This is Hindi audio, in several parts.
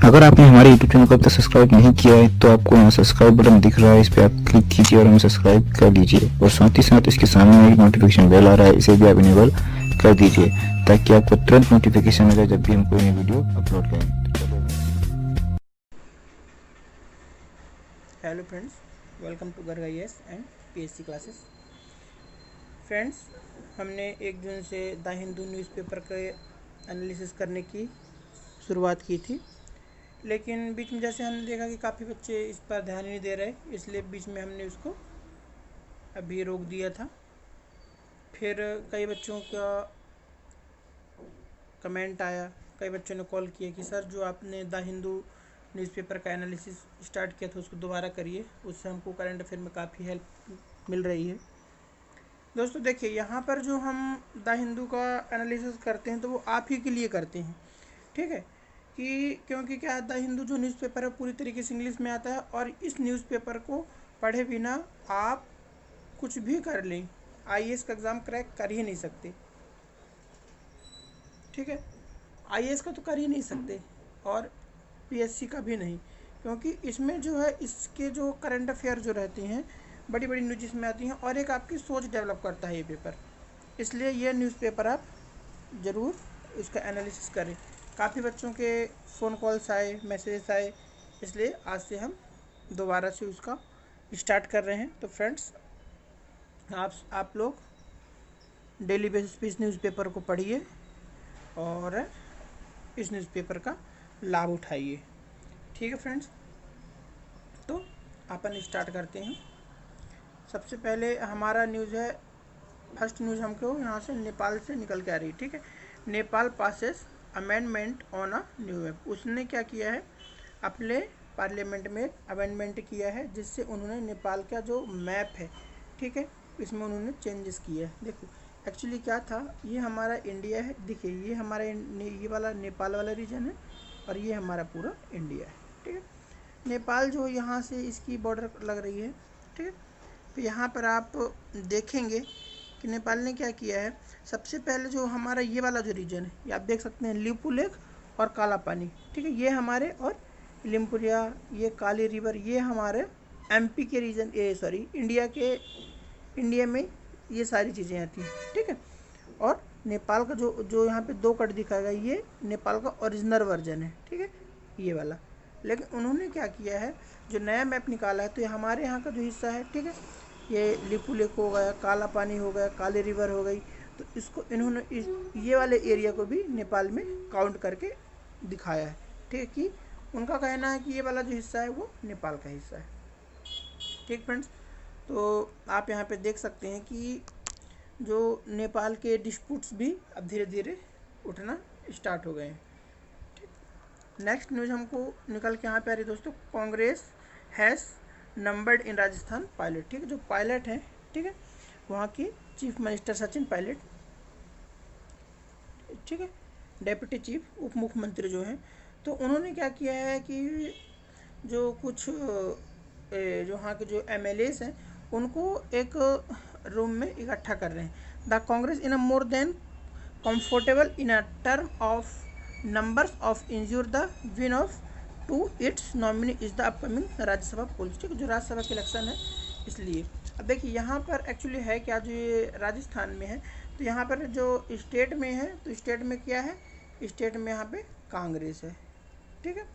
अगर आपने हमारे YouTube चैनल को अब तक सब्सक्राइब नहीं किया है तो आपको यहाँ सब्सक्राइब बटन दिख रहा है, इस पर आप क्लिक कीजिए और हमें सब्सक्राइब कर लीजिए। और साथ ही साथ इसके सामने एक नोटिफिकेशन बेल आ रहा है, इसे भी आप इनेबल कर दीजिए ताकि आपको तुरंत नोटिफिकेशन मिले जब भी हम कोई नई वीडियो अपलोड करें। Hello friends, welcome to Garg IAS and PSC classes. Friends, हमने 1 जून से द हिंदू न्यूज़पेपर के एनालिसिस करने की शुरुआत की थी, लेकिन बीच में जैसे हमने देखा कि काफ़ी बच्चे इस पर ध्यान ही नहीं दे रहे, इसलिए बीच में हमने उसको अभी रोक दिया था। फिर कई बच्चों का कमेंट आया, कई बच्चों ने कॉल किया कि सर जो आपने द हिंदू न्यूज़पेपर का एनालिसिस स्टार्ट किया था उसको दोबारा करिए, उससे हमको करंट अफेयर में काफ़ी हेल्प मिल रही है। दोस्तों देखिए, यहाँ पर जो हम द हिंदू का एनालिसिस करते हैं तो वो आप ही के लिए करते हैं, ठीक है, कि क्योंकि क्या द हिंदू जो न्यूज़पेपर है पूरी तरीके से इंग्लिश में आता है और इस न्यूज़पेपर को पढ़े बिना आप कुछ भी कर लें, IAS का एग्ज़ाम क्रैक कर ही नहीं सकते, ठीक है। IAS का तो कर ही नहीं सकते और PSC का भी नहीं, क्योंकि इसमें जो है इसके जो करंट अफेयर जो रहते हैं बड़ी बड़ी न्यूज़ इसमें आती हैं और एक आपकी सोच डेवलप करता है ये पेपर। इसलिए ये न्यूज़पेपर आप ज़रूर इसका एनालिसिस करें। काफ़ी बच्चों के फ़ोन कॉल्स आए, मैसेजेस आए, इसलिए आज से हम दोबारा से उसका स्टार्ट कर रहे हैं। तो फ्रेंड्स, आप लोग डेली बेसिस पे इस न्यूज़पेपर को पढ़िए और इस न्यूज़पेपर का लाभ उठाइए, ठीक है फ्रेंड्स। तो अपन स्टार्ट करते हैं। सबसे पहले हमारा न्यूज़ है, फर्स्ट न्यूज़ हमको यहाँ से नेपाल से निकल के आ रही है, ठीक है। Nepal passes amendment on a new map. उसने क्या किया है, अपने पार्लियामेंट में अमेंडमेंट किया है जिससे उन्होंने नेपाल का जो मैप है, ठीक है, इसमें उन्होंने चेंजेस किया है। देखो एक्चुअली क्या था, ये हमारा इंडिया है, देखिए ये हमारा ये वाला नेपाल वाला रीजन है और ये हमारा पूरा इंडिया है, ठीक है। नेपाल जो यहाँ से इसकी बॉर्डर लग रही है, ठीक है। तो यहाँ पर आप देखेंगे कि नेपाल ने क्या किया है। सबसे पहले जो हमारा ये वाला जो रीजन है, ये आप देख सकते हैं लिपू लेक और काला पानी, ठीक है, ये हमारे, और लिम्पुरिया, ये काली रिवर, ये हमारे MP के रीजन, सॉरी इंडिया में ये सारी चीज़ें आती हैं, ठीक है। और नेपाल का जो जो यहाँ पे 2 कट दिखाया गया, ये नेपाल का ओरिजिनल वर्जन है, ठीक है, ये वाला। लेकिन उन्होंने क्या किया है, जो नया मैप निकाला है, तो ये हमारे यहाँ का जो हिस्सा है, ठीक है, ये लिपू लेक हो गया, काला पानी हो गया, काली रिवर हो गई, तो इसको इन्होंने ये वाले एरिया को भी नेपाल में काउंट करके दिखाया है, ठीक है, कि उनका कहना है कि ये वाला जो हिस्सा है वो नेपाल का हिस्सा है, ठीक फ्रेंड्स। तो आप यहाँ पे देख सकते हैं कि जो नेपाल के डिस्प्यूट्स भी अब धीरे धीरे उठना स्टार्ट हो गए हैं। नेक्स्ट न्यूज़ हमको निकल के यहाँ पे आ रही है दोस्तों, Congress has numbered in Rajasthan pilot, ठीक है, जो पायलट हैं, ठीक है, वहाँ की चीफ मिनिस्टर सचिन पायलट, ठीक है, डेप्यूटी चीफ उप मुख्यमंत्री जो हैं, तो उन्होंने क्या किया है कि जो कुछ जो वहाँ के जो MLAs हैं उनको एक रूम में इकट्ठा कर रहे हैं। The Congress in a more than comfortable in a term of numbers of ensure the win of to its nominee is the upcoming Rajya Sabha polls, ठीक है, जो राज्यसभा के इलेक्शन है, इसलिए। अब देखिए यहाँ पर एक्चुअली है क्या, जो ये राजस्थान में है, तो यहाँ पर जो स्टेट में है, तो स्टेट में क्या है, स्टेट में यहाँ पे कांग्रेस है, ठीक है,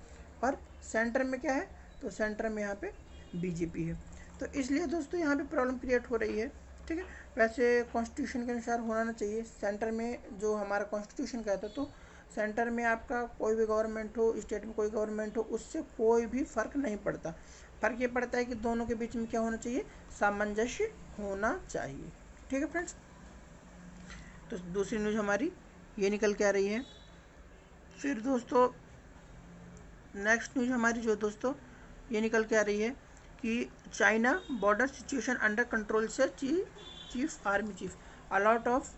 और सेंटर में क्या है, तो सेंटर में यहाँ पे BJP है। तो इसलिए दोस्तों यहाँ पे प्रॉब्लम क्रिएट हो रही है, ठीक है। वैसे कॉन्स्टिट्यूशन के अनुसार होना चाहिए, सेंटर में जो हमारा कॉन्स्टिट्यूशन कहता है, तो सेंटर में आपका कोई भी गवर्नमेंट हो, स्टेट में कोई गवर्नमेंट हो, उससे कोई भी फ़र्क नहीं पड़ता। फ़र्क ये पड़ता है कि दोनों के बीच में क्या होना चाहिए, सामंजस्य होना चाहिए, ठीक है फ्रेंड्स। तो दूसरी न्यूज़ हमारी ये निकल के आ रही है। फिर दोस्तों नेक्स्ट न्यूज़ हमारी जो दोस्तों ये निकल के आ रही है कि China border situation under control से chief army chief, a lot of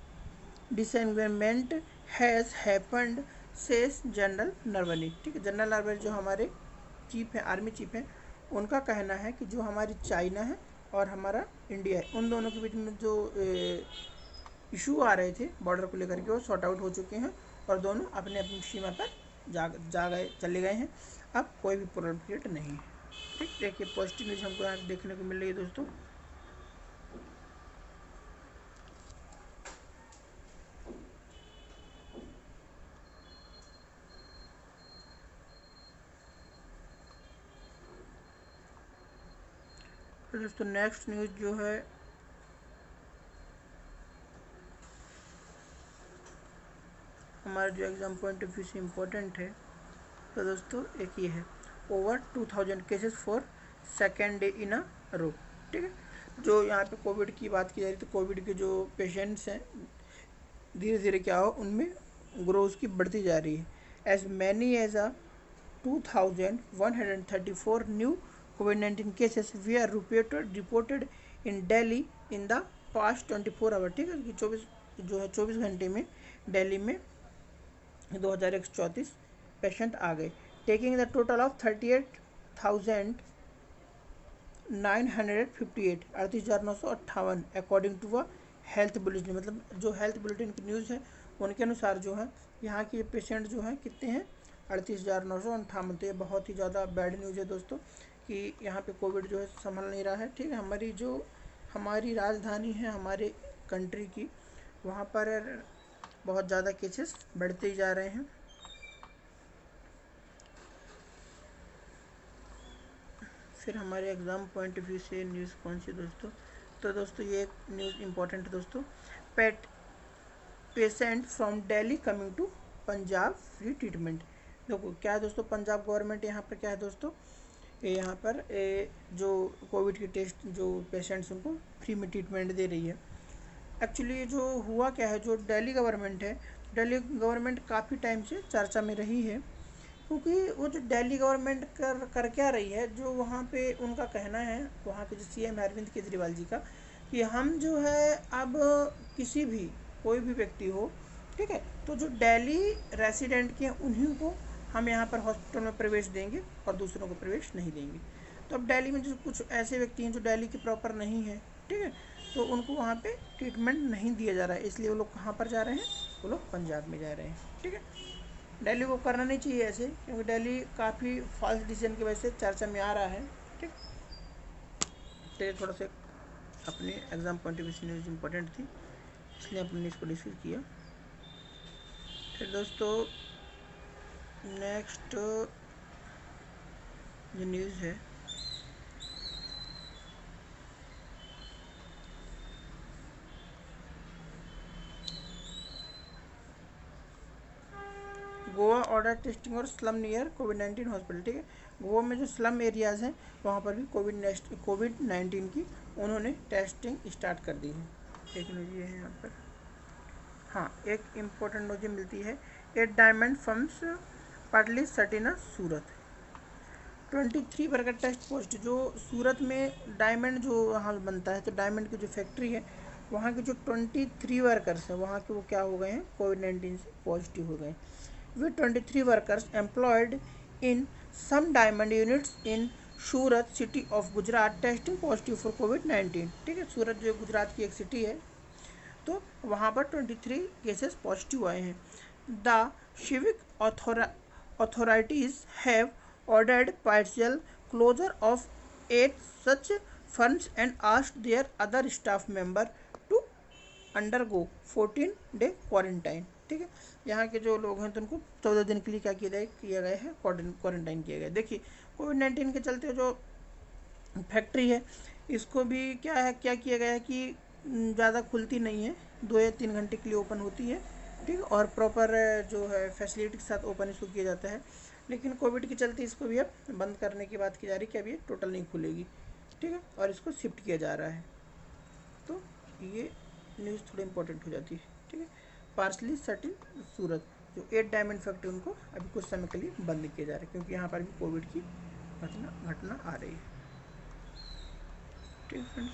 disengagement has happened says General Naravane, ठीक है, जनरल नरवणे जो हमारे चीफ हैं, आर्मी चीफ हैं, उनका कहना है कि जो हमारी चाइना है और हमारा इंडिया है, उन दोनों के बीच में जो इशू आ रहे थे बॉर्डर को लेकर के, वो सॉर्ट आउट हो चुके हैं और दोनों अपने अपनी सीमा पर जा गए, चले गए हैं, अब कोई भी प्रॉब्लम क्रिएट नहीं है। ठीक, देखिए पॉजिटिव न्यूज़ हमको यहाँ देखने को मिल रही है दोस्तों। तो दोस्तों नेक्स्ट न्यूज़ जो है हमारे जो एग्ज़ाम पॉइंट ऑफ व्यू से इम्पोर्टेंट है, तो दोस्तों एक ये है, over 2000 cases for second day in a row. ठीक है, जो यहाँ पे कोविड की बात की जा रही है, तो कोविड के जो पेशेंट्स हैं धीरे धीरे क्या हो, उनमें ग्रोथ की बढ़ती जा रही है। As many as a 2134 new कोविड-19 cases we are reported in Delhi in the past 24 hour. ठीक है, कि 24 घंटे में दिल्ली में 2134 पेशेंट आ गए, taking the total of 38,958 38,958 according to a health bulletin. मतलब जो हेल्थ बुलेटिन की न्यूज़ है उनके अनुसार जो है यहाँ के पेशेंट जो हैं कितने हैं, 38,958। तो ये बहुत ही ज़्यादा बैड न्यूज़ है दोस्तों कि यहाँ पे कोविड जो है संभल नहीं रहा है। ठीक है, हमारी राजधानी है हमारे कंट्री की, वहाँ पर बहुत ज़्यादा केसेस बढ़ते ही जा रहे हैं। फिर हमारे एग्ज़ाम पॉइंट ऑफ व्यू से न्यूज़ कौन सी दोस्तों, तो दोस्तों ये एक न्यूज़ इम्पोर्टेंट है दोस्तों, patient from Delhi coming to Punjab free treatment. देखो क्या है दोस्तों, पंजाब गवर्नमेंट यहाँ पर क्या है दोस्तों, यहाँ पर जो कोविड के टेस्ट जो पेशेंट्स उनको फ्री में ट्रीटमेंट दे रही है। एक्चुअली जो हुआ क्या है, जो दिल्ली गवर्नमेंट है, दिल्ली गवर्नमेंट काफ़ी टाइम से चर्चा में रही है, क्योंकि वो जो दिल्ली गवर्नमेंट कर क्या रही है, जो वहाँ पे उनका कहना है वहाँ के जो सीएम अरविंद केजरीवाल जी का, कि हम जो है अब किसी भी कोई भी व्यक्ति हो, ठीक है, तो जो दिल्ली रेसिडेंट के हैं उन्हीं को हम यहाँ पर हॉस्पिटल में प्रवेश देंगे और दूसरों को प्रवेश नहीं देंगे। तो अब दिल्ली में जो कुछ ऐसे व्यक्ति हैं जो दिल्ली के प्रॉपर नहीं है, ठीक है, तो उनको वहाँ पे ट्रीटमेंट नहीं दिया जा रहा है, इसलिए वो लोग कहाँ पर जा रहे हैं, वो लोग पंजाब में जा रहे हैं। ठीक है, दिल्ली को करना नहीं चाहिए ऐसे, क्योंकि दिल्ली काफ़ी फॉल्स डिसीजन की वजह से चर्चा में आ रहा है। ठीक, तो ये थोड़ा सा अपने एग्ज़ाम पॉइंट ऑफ व्यू से न्यूज़ इम्पोर्टेंट थी, इसलिए अपने इसको डिस्कस किया। फिर दोस्तों नेक्स्ट जो न्यूज़ है गोवा ऑर्डर टेस्टिंग और स्लम नियर कोविड-19 हॉस्पिटल। ठीक है, गोवा में जो स्लम एरियाज़ हैं वहाँ पर भी कोविड-19 की उन्होंने टेस्टिंग स्टार्ट कर दी है। एक न्यूज़ ये है यहाँ पर, हाँ एक इम्पोर्टेंट न्यूज़ मिलती है, 8 डायमंड फर्म्स पार्टली सटिना सूरत। 23 वर्कर टेस्ट पॉजिटिव। जो सूरत में डायमंड जो वहाँ बनता है, तो डायमंड की जो फैक्ट्री है वहाँ के जो 23 वर्कर्स हैं वहाँ के वो क्या हो गए हैं, कोविड-19 से पॉजिटिव हो गए। with 23 workers employed in some diamond units in Surat city of Gujarat testing positive for कोविड-19। ठीक है, सूरत जो गुजरात की एक सिटी है, तो वहाँ पर 23 केसेस पॉजिटिव आए हैं। The civic authorities have ordered partial closure of 8 such firms and asked their other staff member to undergo 14 day quarantine. ठीक है, यहाँ के जो लोग हैं तो उनको 14 दिन के लिए क्या किया गया है, क्वारंटाइन किया गया। देखिए कोविड-19 के चलते जो फैक्ट्री है इसको भी क्या किया गया है कि ज़्यादा खुलती नहीं है, 2 या 3 घंटे के लिए ओपन होती है। ठीक है, और प्रॉपर जो है फैसिलिटी के साथ ओपन इसको किया जाता है, लेकिन कोविड के चलते इसको भी अब बंद करने की बात की जा रही है कि अब ये टोटल नहीं खुलेगी। ठीक है, और इसको शिफ्ट किया जा रहा है, तो ये न्यूज़ थोड़ी इंपॉर्टेंट हो जाती है। ठीक है, पार्सली सटिन सूरत जो 8 डायमंड फैक्ट्री उनको अभी कुछ समय के लिए बंद किया जा रहा है, क्योंकि यहाँ पर भी कोविड की घटना आ रही है। ठीक है फ्रेंड्स,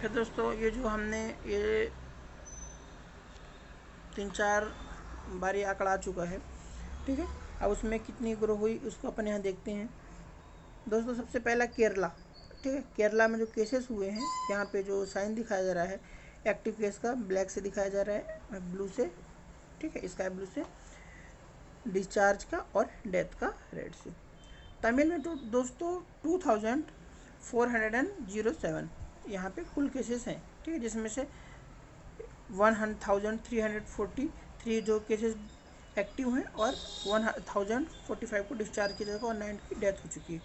फिर दोस्तों ये जो हमने ये 3-4 बारी आंकड़ा आ चुका है। ठीक है, अब उसमें कितनी ग्रो हुई उसको अपन यहाँ देखते हैं। दोस्तों सबसे पहला केरला, ठीक है। केरला में जो केसेस हुए हैं, यहाँ पे जो साइन दिखाया जा रहा है एक्टिव केस का, ब्लैक से दिखाया जा रहा है, ब्लू से, ठीक है, स्काई ब्लू से, डिस्चार्ज का और डेथ का रेड से। तमिल में तो दोस्तों 2407 यहाँ पे कुल केसेस हैं, ठीक है, जिसमें से 1343 जो केसेस एक्टिव हैं और 1045 को डिस्चार्ज किया जाएगा और 9 की डेथ हो चुकी है।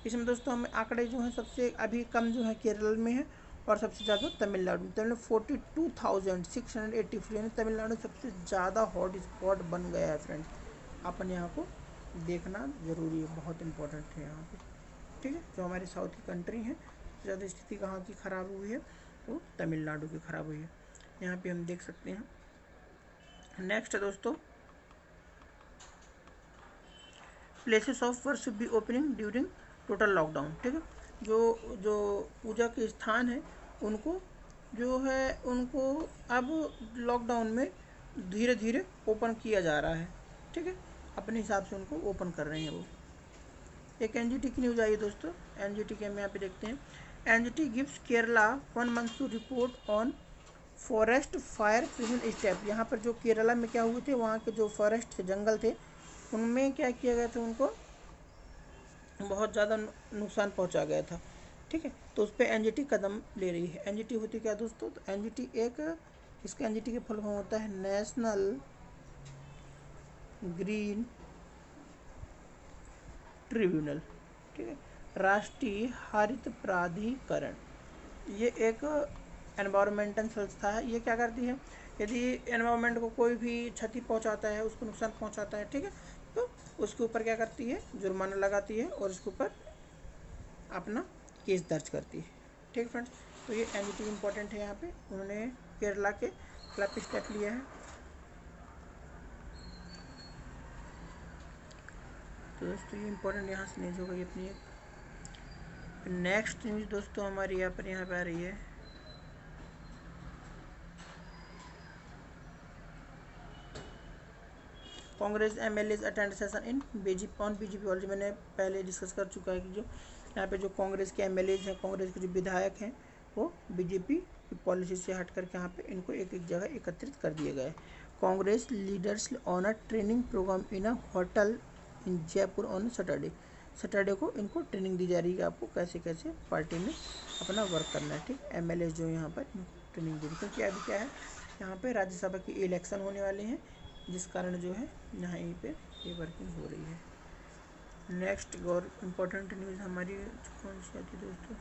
इसमें दोस्तों हमें आंकड़े जो हैं सबसे अभी कम जो है केरल में है और सबसे ज़्यादा तमिलनाडु में। तमिलनाडु 42,683, यानी तमिलनाडु सबसे ज़्यादा हॉट स्पॉट बन गया है फ्रेंड्स। अपन यहाँ को देखना ज़रूरी है, बहुत इंपॉर्टेंट है यहाँ पे, ठीक है। जो हमारी साउथ की कंट्री है, सबसे ज़्यादा स्थिति कहाँ की ख़राब हुई है, तो तमिलनाडु की ख़राब हुई है, यहाँ पे हम देख सकते हैं। नेक्स्ट है दोस्तों, places of worship B opening during total lockdown, ठीक है। जो पूजा के स्थान है उनको जो है उनको अब लॉकडाउन में धीरे धीरे ओपन किया जा रहा है, ठीक है, अपने हिसाब से उनको ओपन कर रहे हैं वो। एक एनजीटी की न्यूज़ आई है दोस्तों, एनजीटी के हम यहाँ पे देखते हैं। NGT gives Kerala 1 month to report on forest fire prevention step. यहाँ पर जो केरला में क्या हुए थे, वहाँ के जो फॉरेस्ट थे, जंगल थे, उनमें क्या किया गया था, उनको बहुत ज़्यादा नुकसान पहुँचा गया था, ठीक है। तो उस पर एनजीटी कदम ले रही है। एनजीटी होती क्या दोस्तों, तो एनजीटी इसका एनजीटी के फुल फॉर्म होता है नेशनल ग्रीन ट्रिब्यूनल, ठीक है, राष्ट्रीय हरित प्राधिकरण। ये एक एनवायरमेंटल संस्था है। ये क्या करती है, यदि एनवायरमेंट को कोई भी क्षति पहुंचाता है, उसको नुकसान पहुंचाता है, ठीक है, तो उसके ऊपर क्या करती है, जुर्माना लगाती है और उसके ऊपर अपना केस दर्ज करती है, ठीक फ्रेंड्स। तो ये एनजीटी इम्पोर्टेंट है। यहाँ पे उन्होंने केरला के खिलाफ स्टेप लिया है। तो दोस्तों ये इम्पोर्टेंट यहाँ से न्यूज़ हो गई अपनी एक। नेक्स्ट न्यूज़ दोस्तों हमारी यहाँ पे आ रही है, Congress MLAs attend session in BJP policy. मैंने पहले डिस्कस कर चुका है कि जो यहाँ पे जो कांग्रेस के एमएलएज हैं, कांग्रेस के जो विधायक हैं, वो बीजेपी की पॉलिसी से हट करके यहाँ पे इनको एक एक जगह एकत्रित कर दिए गए। Congress leaders on a training programme in a hotel in Jaipur on Saturday को इनको ट्रेनिंग दी जा रही है कि आपको कैसे कैसे पार्टी में अपना वर्क करना है, ठीक। एमएलए जो यहाँ पर ट्रेनिंग दे रही है, क्योंकि अभी क्या है, यहाँ पे राज्यसभा की इलेक्शन होने वाले हैं, जिस कारण जो है यहाँ पे ये वर्किंग हो रही है। नेक्स्ट और इम्पोर्टेंट न्यूज़ हमारी कौन सी आती है दोस्तों,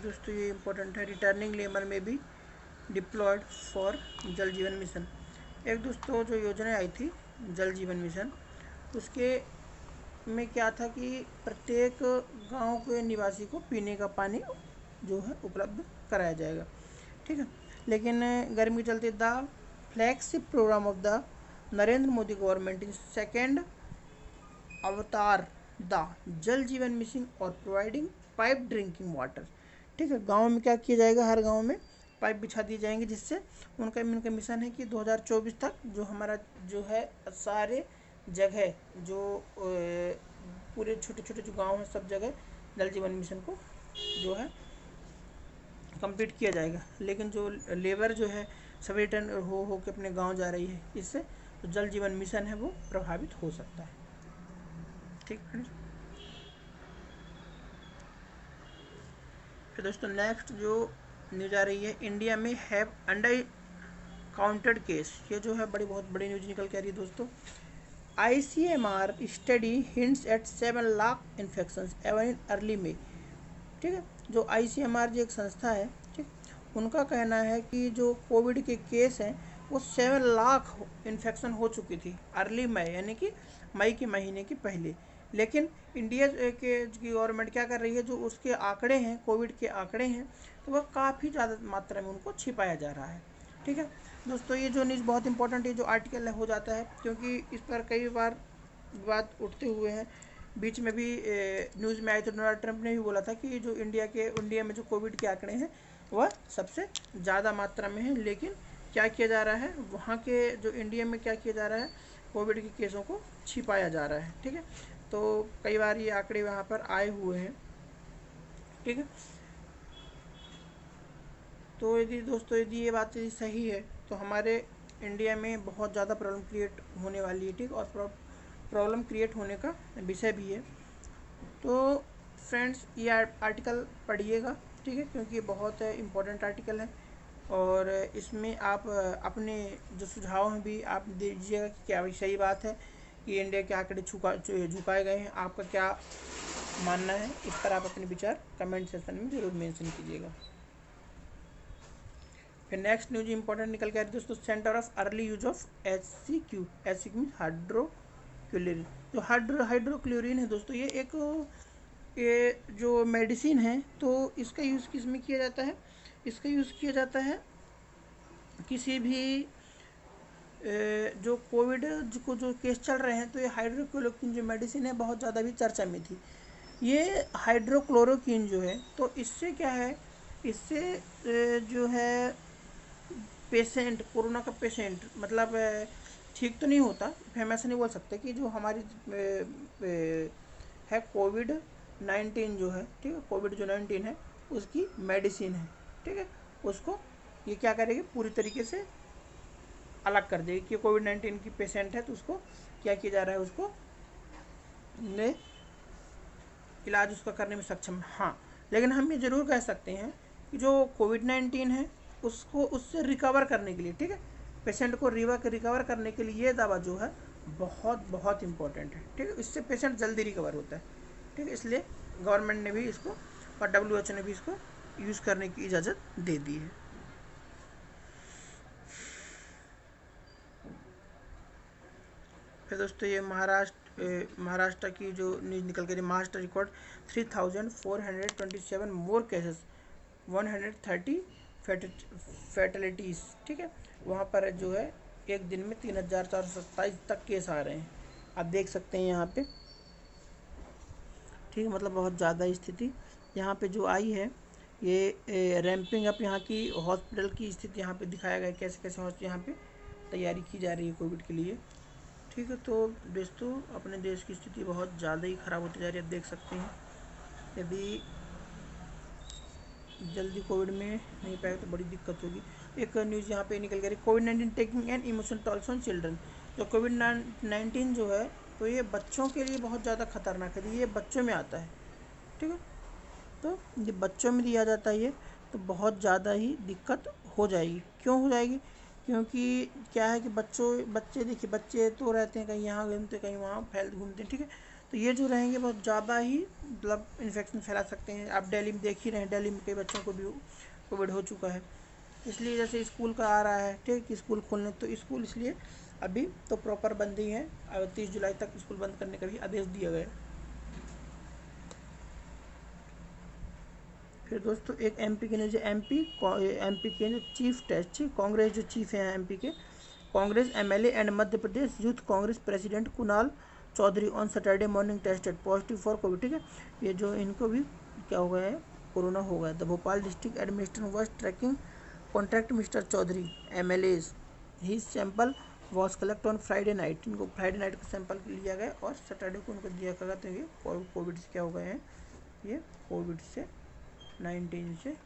दोस्तों ये इम्पोर्टेंट है। रिटर्निंग लेबर में भी डिप्लॉयड फॉर जल जीवन मिशन। एक दोस्तों जो योजना आई थी जल जीवन मिशन, उसके में क्या था कि प्रत्येक गांव के निवासी को पीने का पानी जो है उपलब्ध कराया जाएगा, ठीक है। लेकिन गर्मी के चलते the flagship programme of the Narendra Modi government in second avatar the Jal Jeevan mission और प्रोवाइडिंग पाइप ड्रिंकिंग वाटर, ठीक है। गांव में क्या किया जाएगा, हर गांव में पाइप बिछा दिए जाएंगे, जिससे उनका मिशन है कि 2024 तक जो हमारा जो है सारे जगह जो पूरे छोटे छोटे जो गांव हैं सब जगह जल जीवन मिशन को जो है कंप्लीट किया जाएगा। लेकिन जो लेबर जो है सब रिटर्न हो के अपने गांव जा रही है, इससे जो जल जीवन मिशन है वो प्रभावित हो सकता है, ठीक फ्रेंड्स। फिर दोस्तों नेक्स्ट जो न्यूज़ आ रही है, इंडिया में हैव अंडर काउंटेड केस। ये जो है बहुत बड़ी न्यूज़ निकल के आ रही है दोस्तों। ICMR study hints at 7 lakh infections even in early में, ठीक है। जो ICMR जो एक संस्था है, ठीक, उनका कहना है कि जो कोविड के केस हैं वो 7 लाख इन्फेक्शन हो चुकी थी अर्ली मई, यानी कि मई के महीने के पहले। लेकिन इंडिया के गवर्नमेंट क्या कर रही है, जो उसके आंकड़े हैं, कोविड के आंकड़े हैं, तो वह काफ़ी ज़्यादा मात्रा में उनको छिपाया जा रहा है, ठीक है दोस्तों। ये जो न्यूज़ बहुत इंपॉर्टेंट है, जो आर्टिकल हो जाता है, क्योंकि इस पर कई बार विवाद उठते हुए हैं बीच में भी न्यूज़ में आई तो डोनाल्ड ट्रंप ने भी बोला था कि जो इंडिया में जो कोविड के आंकड़े हैं वह सबसे ज़्यादा मात्रा में है, लेकिन क्या किया जा रहा है वहाँ के जो इंडिया में क्या किया जा रहा है, कोविड के केसों को छिपाया जा रहा है। ठीक है, तो कई बार ये आंकड़े वहाँ पर आए हुए हैं। ठीक है, तो यदि दोस्तों यदि ये बात यदि सही है तो हमारे इंडिया में बहुत ज़्यादा प्रॉब्लम क्रिएट होने वाली है। ठीक, और प्रॉब्लम क्रिएट होने का विषय भी है। तो फ्रेंड्स ये आर्टिकल पढ़िएगा, ठीक है, क्योंकि ये बहुत इम्पोर्टेंट आर्टिकल है और इसमें आप अपने जो सुझाव हैं भी आप दीजिएगा कि क्या सही बात है कि इंडिया के आंकड़े झुकाए गए हैं, आपका क्या मानना है, इस पर आप अपने विचार कमेंट सेक्शन में ज़रूर मेंशन कीजिएगा। फिर नेक्स्ट न्यूज इंपॉर्टेंट निकल के आ रही है दोस्तों, centre of early use of HCQ mean hydrochlorine. जो हाइड्रोक्लोरिन है दोस्तों, ये जो मेडिसिन है तो इसका यूज़ किस में किया जाता है, इसका यूज़ किया जाता है किसी भी जो कोविड को जो केस चल रहे हैं, तो ये हाइड्रोक्लोरोक्विन जो मेडिसिन है बहुत ज़्यादा भी चर्चा में थी। ये हाइड्रोक्लोरोक्विन जो है तो इससे क्या है, इससे जो है पेशेंट, कोरोना का पेशेंट मतलब ठीक तो नहीं होता, हम ऐसा नहीं बोल सकते कि जो हमारी है कोविड-19 जो है, ठीक है, कोविड जो 19 है उसकी मेडिसिन है, ठीक है, उसको ये क्या करेगी, पूरी तरीके से अलग कर देगी कि कोविड-19 की पेशेंट है तो उसको क्या किया जा रहा है, उसको ने इलाज उसका करने में सक्षम। हाँ, लेकिन हम ये ज़रूर कह सकते हैं कि जो कोविड-19 है उसको उससे रिकवर करने के लिए, ठीक है, पेशेंट को रिकवर करने के लिए ये दवा जो है बहुत बहुत इम्पोर्टेंट है। ठीक है, इससे पेशेंट जल्दी रिकवर होता है। ठीक है, इसलिए गवर्नमेंट ने भी इसको और WHO ने भी इसको यूज़ करने की इजाज़त दे दी है। फिर दोस्तों ये महाराष्ट्र की जो न्यूज़ निकल के, महाराष्ट्र रिकॉर्ड 3427 मोर केसेस, 130 फैटलिटीज़। ठीक है, वहाँ पर जो है एक दिन में 3427 तक केस आ रहे हैं, आप देख सकते हैं यहाँ पे। ठीक है, मतलब बहुत ज़्यादा स्थिति यहाँ पे जो आई है, ये रैंपिंग अप यहाँ की हॉस्पिटल की स्थिति यहाँ पे दिखाया गया, कैसे कैसे यहाँ पे तैयारी की जा रही है कोविड के लिए। ठीक है, तो दोस्तों अपने देश की स्थिति बहुत ज़्यादा ही ख़राब होती जा रही है, आप देख सकते हैं। यदि जल्दी कोविड में नहीं पाए तो बड़ी दिक्कत होगी। एक न्यूज़ यहाँ पे निकल गई, कोविड-19 taking an emotional tolls on children. जो कोविड-19 जो है तो ये बच्चों के लिए बहुत ज़्यादा खतरनाक है, ये बच्चों में आता है। ठीक है, तो ये बच्चों में दिया जाता है ये, तो बहुत ज़्यादा ही दिक्कत हो जाएगी। क्यों हो जाएगी, क्योंकि क्या है कि बच्चे देखिए, बच्चे तो रहते हैं कहीं यहाँ घूमते कहीं वहाँ घूमते हैं। ठीक है, तो ये जो रहेंगे बहुत ज़्यादा ही मतलब इन्फेक्शन फैला सकते हैं। आप दिल्ली में देख ही रहे हैं, दिल्ली में कई बच्चों को भी कोविड हो चुका है। इसलिए जैसे स्कूल का आ रहा है, ठीक है, स्कूल खोलने, तो स्कूल इसलिए अभी तो प्रॉपर बंद ही है, 30 जुलाई तक स्कूल बंद करने का भी आदेश दिया गया। फिर दोस्तों एक एमपी के जो एमपी के चीफ टेस्ट, कांग्रेस जो चीफ हैं एमपी के, Congress MLA and Madhya Pradesh youth Congress president Kunal Chaudhary on Saturday morning tested positive for covid. ठीक है, ये जो इनको भी क्या हो गया है, कोरोना हो गया। The Bhopal district administration was tracking contract Mister Chaudhary MLAs, he sample was collect on Friday night. इनको फ्राइडे नाइट का सैंपल लिया गया और सैटरडे को उनको दिया गया। तो ये कोविड से क्या हो गए हैं, ये कोविड से 19 से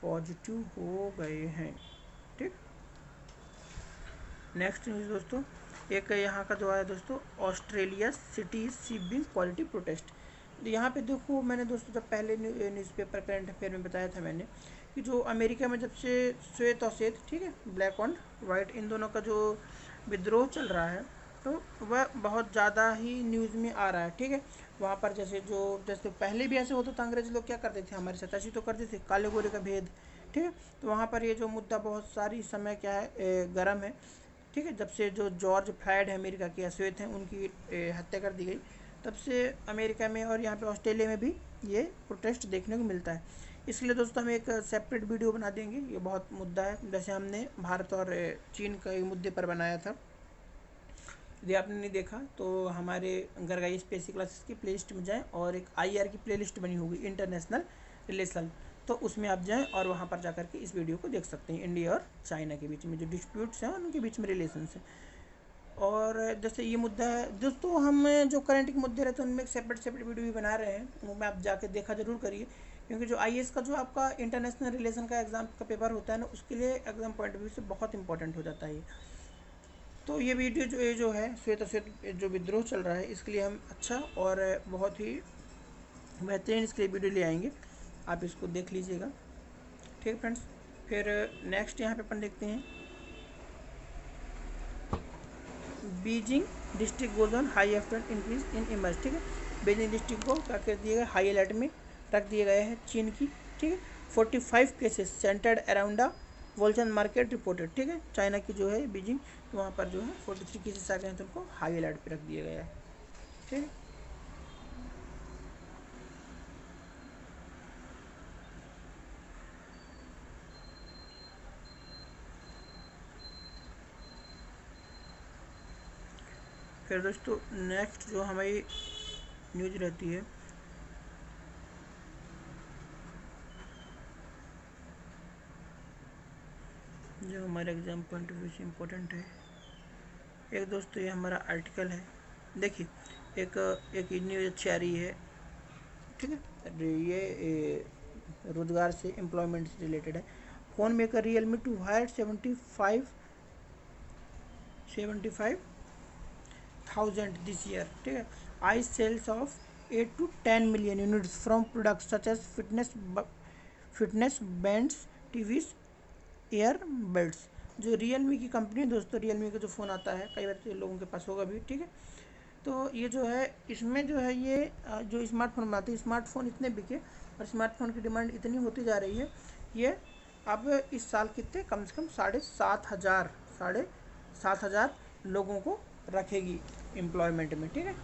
पॉजिटिव हो गए हैं। ठीक, नेक्स्ट न्यूज़ दोस्तों एक यहाँ का जो है दोस्तों, Australia city seething quality protest. यहाँ पे देखो, मैंने दोस्तों जब पहले न्यूज़पेपर करंट अफेयर में बताया था मैंने कि जो अमेरिका में जब से श्वेत और श्वेत, ठीक है, ब्लैक ऑन वाइट, इन दोनों का जो विद्रोह चल रहा है तो वह बहुत ज़्यादा ही न्यूज़ में आ रहा है। ठीक है, वहाँ पर जैसे पहले भी ऐसे होता था, अंग्रेज लोग क्या करते थे, हमारे साथ ऐसी तो करते थे, काले गोरे का भेद। ठीक है, तो वहाँ पर ये जो मुद्दा बहुत सारी समय क्या है, गर्म है। ठीक है, जब से जो जॉर्ज फ्लॉयड है अमेरिका के श्वेत हैं, उनकी हत्या कर दी गई, तब से अमेरिका में और यहाँ पे ऑस्ट्रेलिया में भी ये प्रोटेस्ट देखने को मिलता है। इसलिए दोस्तों हम एक सेपरेट वीडियो बना देंगे, ये बहुत मुद्दा है, जैसे हमने भारत और चीन के मुद्दे पर बनाया था। यदि आपने नहीं देखा तो हमारे गरगाई स्पेसी क्लासेस की प्लेलिस्ट में जाएं और एक IR की प्लेलिस्ट बनी होगी इंटरनेशनल रिलेशन, तो उसमें आप जाएं और वहाँ पर जाकर के इस वीडियो को देख सकते हैं। इंडिया और चाइना के बीच में जो डिस्प्यूट्स हैं उनके बीच में रिलेशंस हैं। और जैसे ये मुद्दा है दोस्तों, हम जो करंट के मुद्दे रहते हैं उनमें एक सेपरेट वीडियो भी बना रहे हैं, उनमें आप जाके देखा जरूर करिए, क्योंकि जो IAS का जो आपका इंटरनेशनल रिलेशन का एग्ज़ाम का पेपर होता है ना, उसके लिए एग्ज़ाम पॉइंट ऑफ व्यू से बहुत इंपॉर्टेंट हो जाता है ये। तो ये वीडियो जो है श्वेत जो विद्रोह चल रहा है, इसके लिए हम अच्छा और बहुत ही बेहतरीन इसके लिए वीडियो ले आएंगे, आप इसको देख लीजिएगा। ठीक है फ्रेंड्स, फिर नेक्स्ट यहाँ पे अपन देखते हैं Beijing district goes on high after increase in emerge. ठीक है, बीजिंग डिस्ट्रिक्ट को क्या कर दिया गया, हाई अलर्ट में रख दिया गया है चीन की। ठीक है, 45 केसेस सेंटर्ड अराउंड द वोल्चन मार्केट रिपोर्टेड। ठीक है, चाइना की जो है बीजिंग, तो वहाँ पर जो है 43 केसेस आ गए हैं, तो उनको हाई अलर्ट पे रख दिया गया है। ठीक है, फिर दोस्तों नेक्स्ट जो हमारी न्यूज रहती है, जो हमारे एग्जाम पॉइंट ऑफ व्यू से इम्पोर्टेंट है, एक दोस्तों ये हमारा आर्टिकल है। देखिए एक न्यूज अच्छी आ रही है। ठीक है, ये रोजगार से, एम्प्लॉयमेंट से रिलेटेड है। Phone maker Realme to hire 75,000 this year. ठीक है, eyes sales of 8 to 10 million units from products such as fitness bands, TVs, air buds. जो रियलमी की कंपनी है दोस्तों, रियलमी का जो फ़ोन आता है, कई बार लोगों के पास होगा भी। ठीक है, तो ये जो है इसमें जो है ये जो स्मार्टफोन बनाते हैं, स्मार्टफोन इतने बिके और स्मार्टफोन की डिमांड इतनी होती जा रही है, ये अब इस साल कितने कम से कम 7,500 लोगों को रखेगी एम्प्लॉयमेंट में। ठीक है,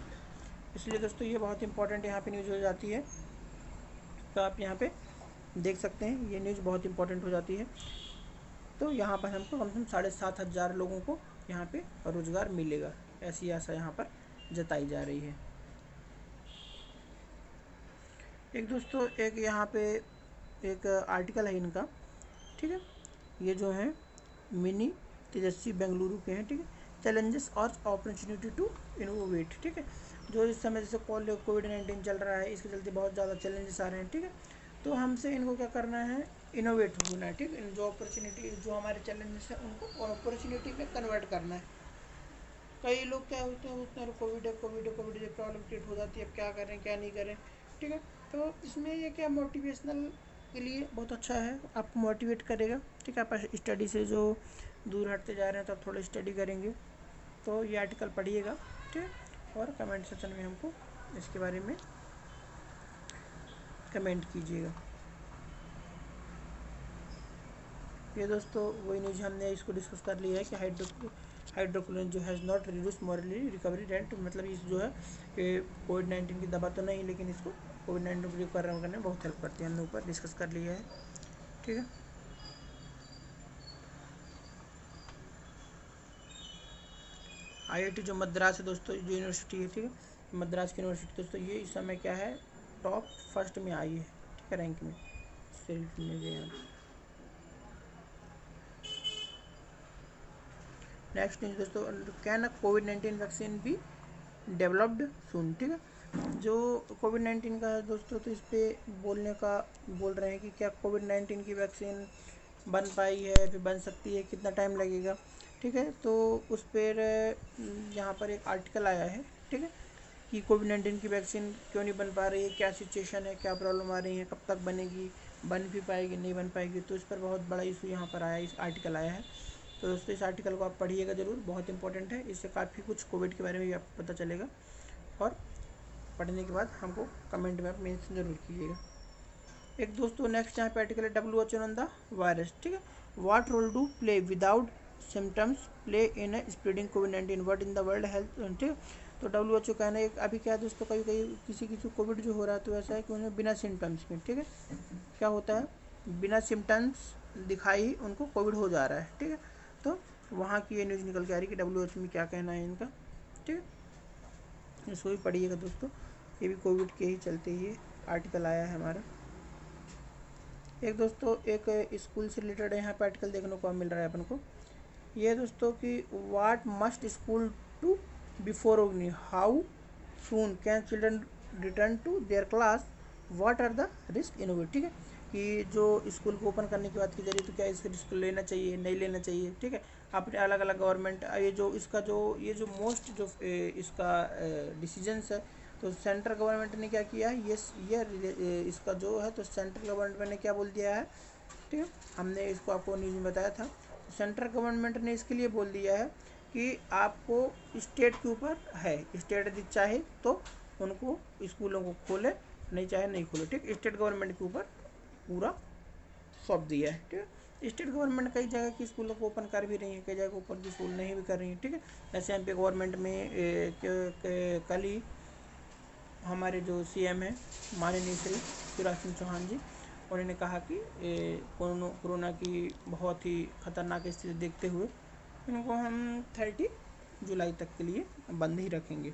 इसलिए दोस्तों ये बहुत इंपॉर्टेंट यहाँ पे न्यूज़ हो जाती है, तो आप यहाँ पे देख सकते हैं ये न्यूज़ बहुत इंपॉर्टेंट हो जाती है। तो यहाँ पर हमको कम से कम 7,500 लोगों को यहाँ पे रोज़गार मिलेगा, ऐसी आशा यहाँ पर जताई जा रही है। एक दोस्तों एक यहाँ पे एक आर्टिकल है इनका। ठीक है, ये जो है मिनी तेजस्वी बेंगलुरु के हैं। ठीक है, चैलेंजेस और अपॉर्चुनिटी टू इनोवेट। ठीक है, जो इस समय जैसे कोविड-19 चल रहा है, इसके चलते बहुत ज़्यादा चैलेंजेस आ रहे हैं। ठीक है, तो हमसे इनको क्या करना है, इनोवेट होना है। ठीक है, जो अपॉर्चुनिटी, जो हमारे चैलेंजेस हैं उनको अपॉर्चुनिटी में कन्वर्ट करना है। कई लोग क्या होते हैं, उतना कोविड है प्रॉब्लम क्रिएट हो जाती है, अब क्या करें क्या नहीं करें। ठीक है, तो इसमें ये क्या मोटिवेशनल के लिए बहुत अच्छा है, आपको मोटिवेट करेगा। ठीक है, आप स्टडी से जो दूर हटते जा रहे हैं तो आप थोड़ा स्टडी करेंगे, तो ये आर्टिकल पढ़िएगा। ठीक है, और कमेंट सेक्शन में हमको इसके बारे में कमेंट कीजिएगा। ये दोस्तों वही न्यूज हमने इसको डिस्कस कर लिया है कि हाइड्रोक्लोरिन जो has not reduce morally recovery rate, मतलब इस जो है कि कोविड-19 की दवा तो नहीं, लेकिन इसको कोविड-19 को रिकवर करने में बहुत हेल्प करती है, हमने ऊपर डिस्कस कर लिया है। ठीक है, IIT जो मद्रास है दोस्तों, जो यूनिवर्सिटी है, ठीक है, मद्रास की यूनिवर्सिटी दोस्तों, ये इस समय क्या है, टॉप फर्स्ट में आई है। ठीक है, रैंक में नेक्स्ट न्यूज दोस्तों, कैन कोविड-19 वैक्सीन भी डेवलप्ड सून। ठीक है, जो कोविड-19 का है दोस्तों, तो इस पर बोल रहे हैं कि क्या कोविड-19 की वैक्सीन बन पाई है, फिर बन सकती है, कितना टाइम लगेगा। ठीक है, तो उस पर यहाँ पर एक आर्टिकल आया है। ठीक है, कि कोविड-19 की वैक्सीन क्यों नहीं बन पा रही है, क्या सिचुएशन है, क्या प्रॉब्लम आ रही है, कब तक बनेगी, बन भी पाएगी नहीं बन पाएगी, तो इस पर बहुत बड़ा इशू यहाँ पर आया, इस आर्टिकल आया है। तो दोस्तों इस आर्टिकल को आप पढ़िएगा ज़रूर, बहुत इंपॉर्टेंट है, इससे काफ़ी कुछ कोविड के बारे में भी आपको पता चलेगा, और पढ़ने के बाद हमको कमेंट में आप मेंशन ज़रूर कीजिएगा। एक दोस्तों नेक्स्ट यहाँ पे आर्टिकल है WHO ऑन द वायरस। ठीक है, what role do play without symptoms play in spreading कोविड-19 word in the world health. ठीक है, तो WHO कहना है अभी क्या है दोस्तों, कभी किसी कोविड जो हो रहा है तो ऐसा है कि उन्हें बिना सिम्टम्स के, ठीक है, क्या होता है, बिना सिम्टम्स दिखाई उनको कोविड हो जा रहा है। ठीक है, तो वहाँ की ये न्यूज़ निकल के आ रही है कि WHO में क्या कहना है इनका। ठीक है, इसको भी पढ़िएगा दोस्तों। ये भी कोविड के ही चलते ही आर्टिकल आया है हमारा। एक दोस्तों एक स्कूल से रिलेटेड यहाँ पे आर्टिकल देखने को मिल रहा है अपन को। ये दोस्तों कि what must school to before opening, how soon can children return to their class, what are the risk innovate. ठीक है, कि जो स्कूल को ओपन करने की बात की जा रही है तो क्या इस रिस्क लेना चाहिए नहीं लेना चाहिए। ठीक है, अपने अलग अलग गवर्नमेंट ये जो इसका जो ये जो मोस्ट जो इसका डिसीजंस है, तो सेंट्रल गवर्नमेंट ने क्या किया है, ये इसका जो है तो सेंट्रल गवर्नमेंट ने क्या बोल दिया है। ठीक है, हमने इसको आपको न्यूज़ में बताया था। सेंट्रल गवर्नमेंट ने इसके लिए बोल दिया है कि आपको स्टेट के ऊपर है, स्टेट चाहे तो उनको स्कूलों को खोले, नहीं चाहे नहीं खोले। ठीक, स्टेट गवर्नमेंट के ऊपर पूरा सौंप दिया है। ठीक है, स्टेट गवर्नमेंट कई जगह की स्कूलों को ओपन कर भी रही है, कई जगह ओपन की स्कूल नहीं भी कर रही है। ठीक है, जैसे यहाँ पे गवर्नमेंट में कल ही हमारे जो सीएम हैं माननीय श्री शिवराज सिंह चौहान जी, उन्होंने कहा कि कोरोना की बहुत ही खतरनाक स्थिति देखते हुए इनको हम 30 जुलाई तक के लिए बंद ही रखेंगे।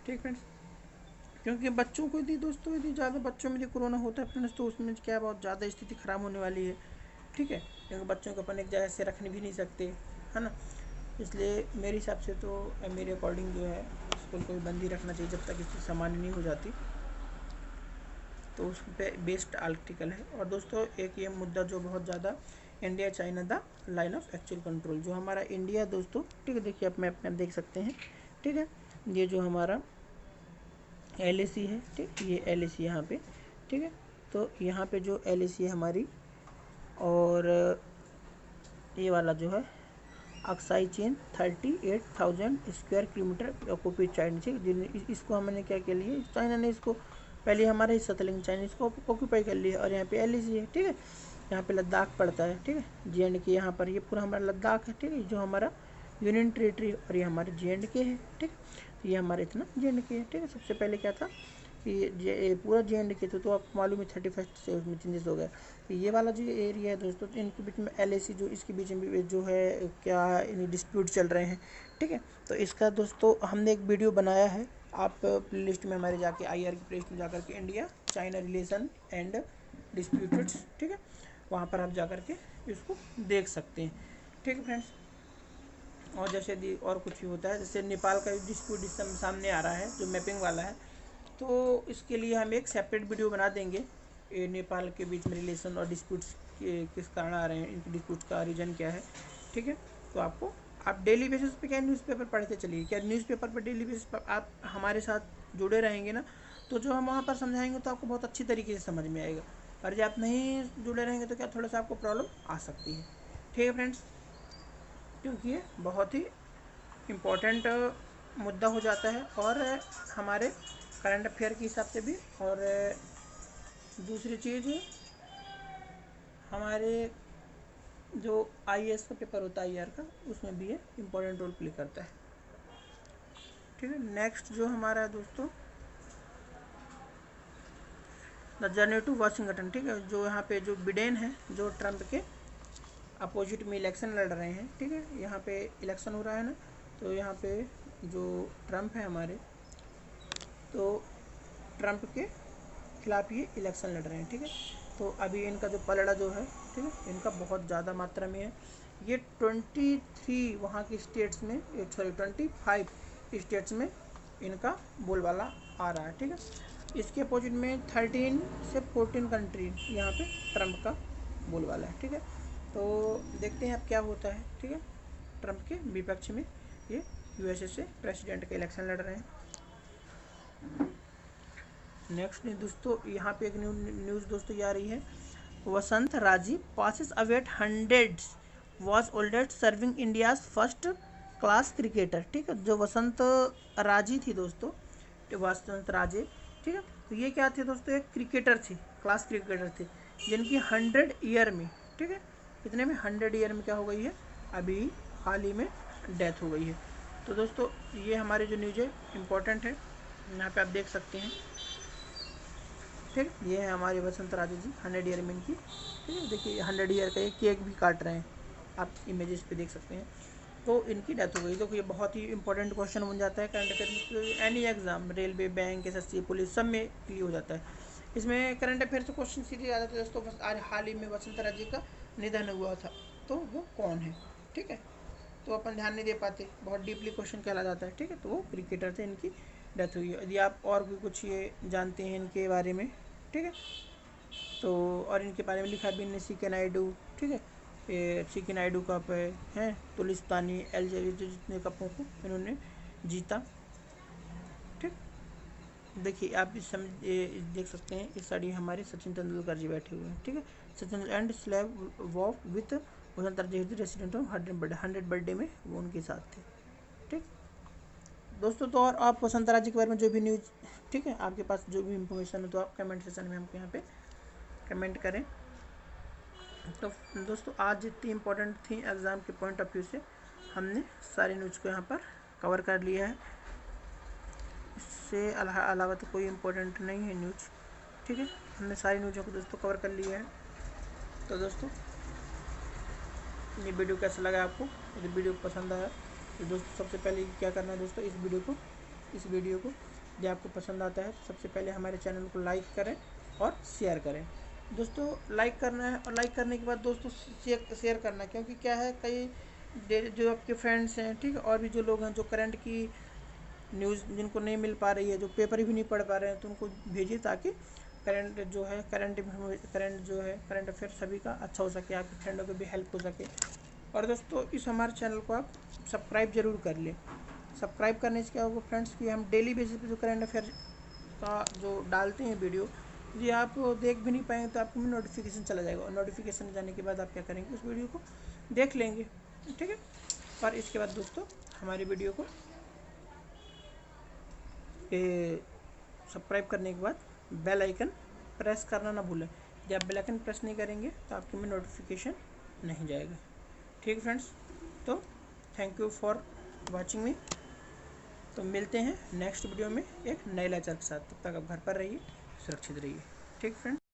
ठीक फ्रेंड्स, क्योंकि बच्चों को यदि दोस्तों यदि ज़्यादा बच्चों में यदि कोरोना होता है फ्रेंड्स तो उसमें क्या बहुत ज़्यादा स्थिति ख़राब होने वाली है। ठीक है, क्योंकि बच्चों को अपन एक जगह से रख भी नहीं सकते, है ना। इसलिए मेरे हिसाब से तो मेरे अकॉर्डिंग जो है स्कूल को भी बंद ही रखना चाहिए जब तक स्थिति सामान्य नहीं हो जाती। तो उस पर बेस्ड आर्टिकल है। और दोस्तों एक ये मुद्दा जो बहुत ज़्यादा, India China the line of actual control, जो हमारा इंडिया दोस्तों, ठीक है, देखिए आप मैप में आप देख सकते हैं। ठीक है, ये जो हमारा LAC है, ठीक, ये LAC यहाँ पे। ठीक है, तो यहाँ पे जो LAC है हमारी, और ये वाला जो है Aksai chain 38,000 square kilometre occupied China. ठीक, इसको हमने क्या के लिए, चाइना ने इसको पहले हमारा हिस्सा था लेकिन चाइना इसको ऑक्यूपाई कर लिया। और यहाँ पे LAC है। ठीक है, यहाँ पे लद्दाख पड़ता है। ठीक है, JNK यहाँ पर, ये पूरा हमारा लद्दाख है। ठीक है, जो हमारा यूनियन टेरिटरी, और ये हमारे JNK है। ठीक, तो ये हमारा इतना JNK है। ठीक है, सबसे पहले क्या था कि पूरा JNK था, तो आपको मालूम है 31 से उसमें चेंजेस हो गया। तो ये वाला जो एरिया है दोस्तों, तो इनके बीच में LAC जो इसके बीच में जो है क्या डिस्प्यूट चल रहे हैं। ठीक है, तो इसका दोस्तों हमने एक वीडियो बनाया है, आप प्ले लिस्ट में हमारे जाके IR की प्ले लिस्ट में जाकर के इंडिया चाइना रिलेशन एंड डिस्प्यूटेड्स, ठीक है, वहाँ पर आप जाकर के इसको देख सकते हैं। ठीक है फ्रेंड्स, और जैसे और कुछ भी होता है, जैसे नेपाल का डिस्प्यूट सामने आ रहा है जो मैपिंग वाला है, तो इसके लिए हम एक सेपरेट वीडियो बना देंगे। नेपाल के बीच में रिलेशन और डिस्प्यूट्स किस कारण आ रहे हैं, इन डिस्प्यूट्स का रीज़न क्या है। ठीक है, तो आपको आप डेली बेसिस पे क्या न्यूज़पेपर पढ़ते चलिए, क्या न्यूज़पेपर पर डेली बेसिस पर आप हमारे साथ जुड़े रहेंगे ना, तो जो हम वहाँ पर समझाएंगे तो आपको बहुत अच्छी तरीके से समझ में आएगा। और जब आप नहीं जुड़े रहेंगे तो क्या थोड़ा सा आपको प्रॉब्लम आ सकती है। ठीक है फ्रेंड्स, क्योंकि ये बहुत ही इम्पोर्टेंट मुद्दा हो जाता है और हमारे करंट अफेयर के हिसाब से भी, और दूसरी चीज़ हमारे जो IAS का पेपर होता है IR का, उसमें भी ये इम्पोर्टेंट रोल प्ले करता है। ठीक है, नेक्स्ट जो हमारा है दोस्तों द जर्नी टू वाशिंगटन। ठीक है, जो यहाँ पे जो बिडेन है, जो ट्रंप के अपोजिट में इलेक्शन लड़ रहे हैं। ठीक है, यहाँ पे इलेक्शन हो रहा है ना, तो यहाँ पे जो ट्रंप है हमारे, तो ट्रंप के खिलाफ ये इलेक्शन लड़ रहे हैं। ठीक है, तो अभी इनका जो पलड़ा जो है, ठीक है, इनका बहुत ज़्यादा मात्रा में है। ये 23 वहाँ की स्टेट्स में, 25 स्टेट्स में इनका बोलबाला आ रहा है। ठीक है, इसके अपोजिट में 13 से 14 कंट्री यहाँ पे ट्रंप का बोलबाला है। ठीक है, तो देखते हैं अब क्या होता है। ठीक है, ट्रंप के विपक्ष में ये USA से प्रेसिडेंट का इलेक्शन लड़ रहे हैं। नेक्स्ट दोस्तों यहाँ पे एक न्यूज़ दोस्तों ये आ रही है, वसंत राजी passes await hundreds was oldest serving India's first class cricketer. ठीक है, जो वसंत राजी थी दोस्तों, वसंत राजे, ठीक है, तो ये क्या थे दोस्तों, एक क्रिकेटर थे, क्लास क्रिकेटर थे, जिनकी 100 ईयर में, ठीक है, कितने में 100 ईयर में क्या हो गई है, अभी हाल ही में डेथ हो गई है। तो दोस्तों ये हमारे जो न्यूज़ है इम्पोर्टेंट है, यहाँ पे आप देख सकते हैं। ठीक, ये है हमारे वसंत राजे जी, 100 ईयर में इनकी। ठीक है, देखिए 100 ईयर का एक केक भी काट रहे हैं, आप इमेजेस पे देख सकते हैं। तो इनकी डेथ हो गई। तो ये बहुत ही इंपॉर्टेंट क्वेश्चन बन जाता है current affair, any exam, railway, bank, SSC, police, सब में क्लियर हो जाता है। इसमें करंट अफेयर से क्वेश्चन सीधे आ जाते हैं दोस्तों। बस आज हाल ही में वसुंधरा जी का निधन हुआ था, तो वो कौन है, ठीक है। तो अपन ध्यान नहीं दे पाते, बहुत डीपली क्वेश्चन कहला जाता है, ठीक है। तो वो क्रिकेटर थे, इनकी डेथ हुई है। यदि आप और भी कुछ ये जानते हैं इनके बारे में, ठीक है, तो और इनके बारे में लिखा भी इन्हें सीके नायडू, ठीक है। ये सीके नायडू कप है, तुलिस्तानी, एलजेरी, जितने कपों को इन्होंने जीता, ठीक। देखिए आप इस समझ देख सकते हैं, इस साइड हमारे सचिन तेंदुलकर जी बैठे हुए हैं, ठीक है। Sachin and slab walk with Vasant ji resident of 100 birthday में वो उनके साथ थे, ठीक दोस्तों। तो और आप वसंतरा जी के बारे में जो भी न्यूज़, ठीक है, आपके पास जो भी इंफॉर्मेशन है तो आप कमेंट सेक्शन में हमको यहाँ पे कमेंट करें। तो दोस्तों आज जितनी इम्पोर्टेंट थी एग्ज़ाम के पॉइंट ऑफ व्यू से, हमने सारी न्यूज़ को यहाँ पर कवर कर लिया है। इससे अलावा तो कोई इम्पोर्टेंट नहीं है न्यूज़, ठीक है। हमने सारी न्यूज़ों को दोस्तों कवर कर लिया है। तो दोस्तों ये वीडियो कैसा लगा आपको, यदि वीडियो पसंद आया तो दोस्तों सबसे पहले क्या करना है दोस्तों, इस वीडियो को यदि आपको पसंद आता है तो सबसे पहले हमारे चैनल को लाइक करें और शेयर करें दोस्तों। लाइक करना है और लाइक करने के बाद दोस्तों शेयर करना है, क्योंकि क्या है, कई जो आपके फ्रेंड्स हैं, ठीक है, और भी जो लोग हैं जो करंट की न्यूज़ जिनको नहीं मिल पा रही है, जो पेपर भी नहीं पढ़ पा रहे हैं, तो उनको भेजिए ताकि करंट अफेयर सभी का अच्छा हो सके, आपके फ्रेंडों को भी हेल्प हो सके। और दोस्तों इस हमारे चैनल को आप सब्सक्राइब जरूर कर लें। सब्सक्राइब करने से क्या होगा फ्रेंड्स कि हम डेली बेसिस पे जो करंट अफेयर का जो डालते हैं वीडियो, यदि आप देख भी नहीं पाएंगे तो आपको नोटिफिकेशन चला जाएगा, और नोटिफिकेशन जाने के बाद आप क्या करेंगे, उस वीडियो को देख लेंगे, ठीक है। और इसके बाद दोस्तों हमारी वीडियो को सब्सक्राइब करने के बाद बेल आइकन प्रेस करना ना भूलें। जब आप बेल आइकन प्रेस नहीं करेंगे तो आपके में नोटिफिकेशन नहीं जाएगा, ठीक फ्रेंड्स। तो thank you for watching me. तो मिलते हैं नेक्स्ट वीडियो में एक नए लेक्चर के साथ। तब तक आप घर पर रहिए, सुरक्षित रहिए, ठीक फ्रेंड्स।